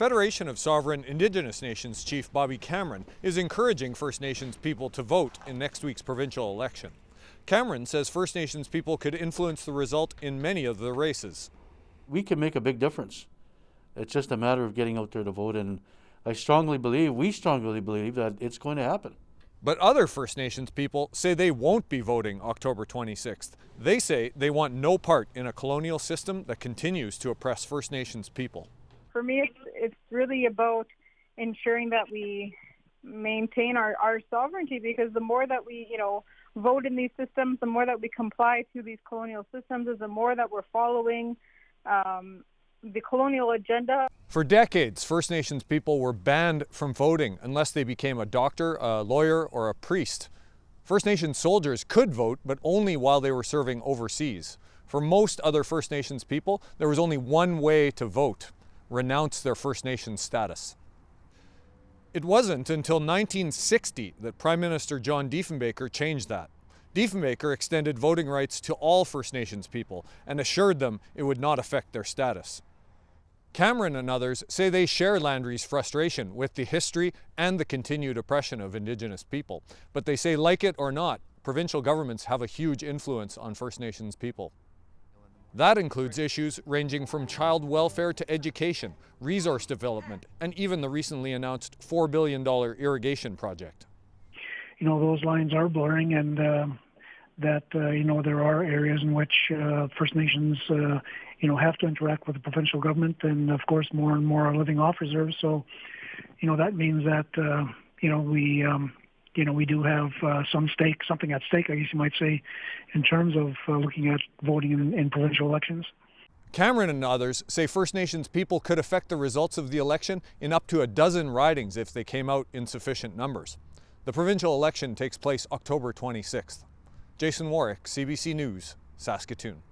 Federation of Sovereign Indigenous Nations Chief Bobby Cameron is encouraging First Nations people to vote in next week's provincial election. Cameron says First Nations people could influence the result in many of the races. We can make a big difference. It's just a matter of getting out there to vote, and we strongly believe that it's going to happen. But other First Nations people say they won't be voting October 26th. They say they want no part in a colonial system that continues to oppress First Nations people. For me, it's really about ensuring that we maintain our sovereignty, because the more that we, vote in these systems, the more that we comply to these colonial systems, is the more that we're following the colonial agenda. For decades, First Nations people were banned from voting unless they became a doctor, a lawyer, or a priest. First Nations soldiers could vote, but only while they were serving overseas. For most other First Nations people, there was only one way to vote: renounce their First Nations status. It wasn't until 1960 that Prime Minister John Diefenbaker changed that. Diefenbaker extended voting rights to all First Nations people and assured them it would not affect their status. Cameron and others say they share Landry's frustration with the history and the continued oppression of Indigenous people, but they say, like it or not, provincial governments have a huge influence on First Nations people. That includes issues ranging from child welfare to education, resource development, and even the recently announced $4 billion irrigation project. Those lines are blurring, and that there are areas in which First Nations have to interact with the provincial government, and of course more and more are living off reserves. So that means that we do have something at stake, I guess you might say, in terms of looking at voting in provincial elections. Cameron and others say First Nations people could affect the results of the election in up to a dozen ridings if they came out in sufficient numbers. The provincial election takes place October 26th. Jason Warwick, CBC News, Saskatoon.